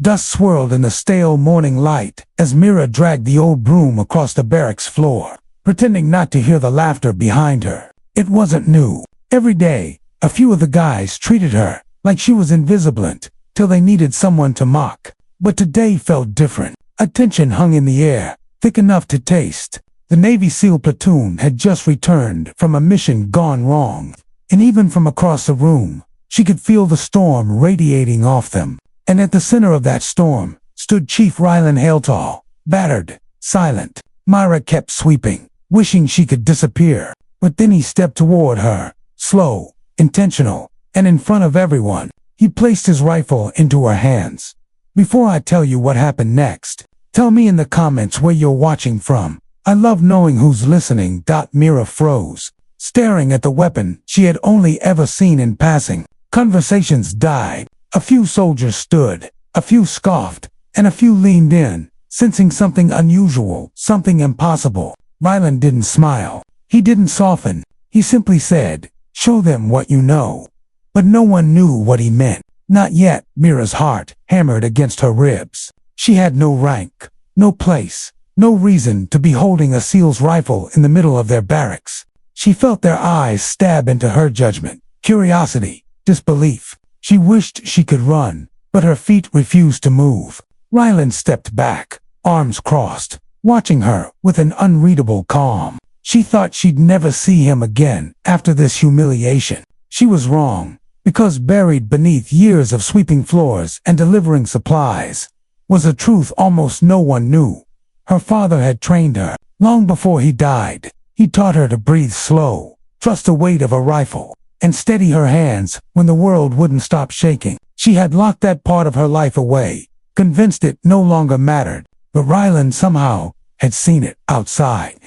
Dust swirled in the stale morning light as Mira dragged the old broom across the barracks floor, pretending not to hear the laughter behind her. It wasn't new. Every day, a few of the guys treated her like she was invisible till they needed someone to mock. But today felt different. A tension hung in the air, thick enough to taste. The Navy SEAL platoon had just returned from a mission gone wrong, and even from across the room, she could feel the storm radiating off them. And at the center of that storm stood Chief Rylan Hailtall, battered, silent. Myra kept sweeping, wishing she could disappear. But then he stepped toward her, slow, intentional, and in front of everyone, he placed his rifle into her hands. Before I tell you what happened next, tell me in the comments where you're watching from. I love knowing who's listening. Mira froze, staring at the weapon she had only ever seen in passing. Conversations died. A few soldiers stood, a few scoffed, and a few leaned in, sensing something unusual, something impossible. Rylan didn't smile. He didn't soften. He simply said, "Show them what you know." But no one knew what he meant. Not yet. Mira's heart hammered against her ribs. She had no rank, no place, no reason to be holding a SEAL's rifle in the middle of their barracks. She felt their eyes stab into her judgment, curiosity, disbelief. She wished she could run, but her feet refused to move. Rylan stepped back, arms crossed, watching her with an unreadable calm. She thought she'd never see him again after this humiliation. She was wrong, because buried beneath years of sweeping floors and delivering supplies was a truth almost no one knew. Her father had trained her. Long before he died, he taught her to breathe slow, trust the weight of a rifle, and steady her hands when the world wouldn't stop shaking. She had locked that part of her life away, convinced it no longer mattered, but Rylan somehow had seen it outside.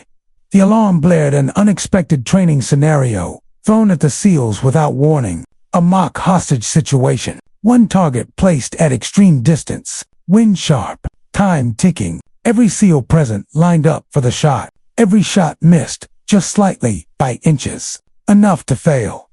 The alarm blared, an unexpected training scenario thrown at the SEALs without warning, a mock hostage situation. One target placed at extreme distance, wind sharp, time ticking. Every SEAL present lined up for the shot. Every shot missed, just slightly, by inches, enough to fail.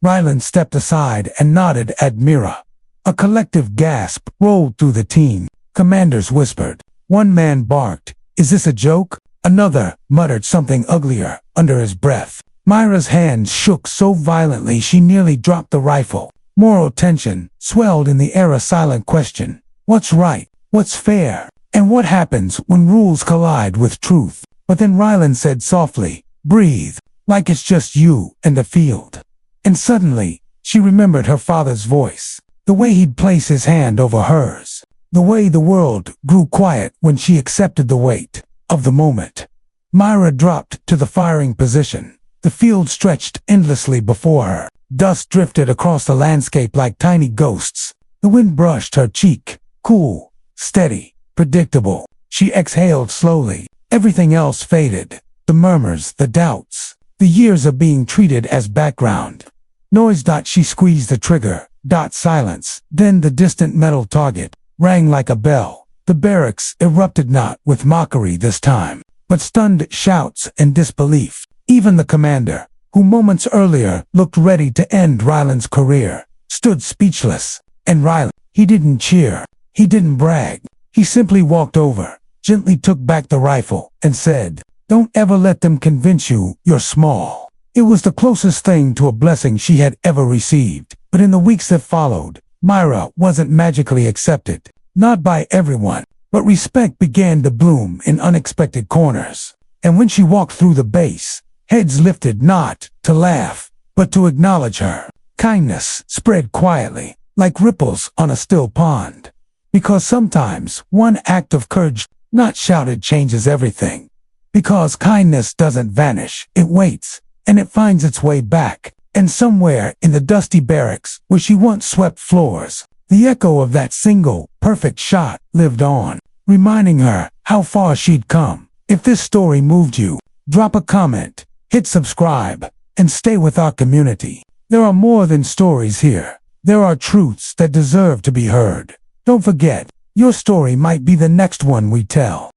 Rylan stepped aside and nodded at Mira. A collective gasp rolled through the team. Commanders whispered. One man barked, "Is this a joke?" Another muttered something uglier under his breath. Myra's hands shook so violently she nearly dropped the rifle. Moral tension swelled in the air, a silent question. What's right? What's fair? And what happens when rules collide with truth? But then Rylan said softly, "Breathe, like it's just you and the field." And suddenly, she remembered her father's voice, the way he'd place his hand over hers, the way the world grew quiet when she accepted the weight of the moment. Myra dropped to the firing position. The field stretched endlessly before her. Dust drifted across the landscape like tiny ghosts. The wind brushed her cheek, cool, steady, predictable. She exhaled slowly. Everything else faded. The murmurs, the doubts, the years of being treated as background noise. She squeezed the trigger. Silence. Then the distant metal target rang like a bell. The barracks erupted, not with mockery this time, but stunned shouts and disbelief. Even the commander, who moments earlier looked ready to end Rylan's career, stood speechless. And Rylan, he didn't cheer. He didn't brag. He simply walked over, gently took back the rifle, and said, "Don't ever let them convince you you're small." It was the closest thing to a blessing she had ever received. But in the weeks that followed, Myra wasn't magically accepted. Not by everyone, but respect began to bloom in unexpected corners. And when she walked through the base, heads lifted, not to laugh, but to acknowledge her. Kindness spread quietly, like ripples on a still pond. Because sometimes one act of courage, not shouted, changes everything. Because kindness doesn't vanish, it waits, and it finds its way back. And somewhere in the dusty barracks where she once swept floors, the echo of that single, perfect shot lived on, reminding her how far she'd come. If this story moved you, drop a comment, hit subscribe, and stay with our community. There are more than stories here. There are truths that deserve to be heard. Don't forget, your story might be the next one we tell.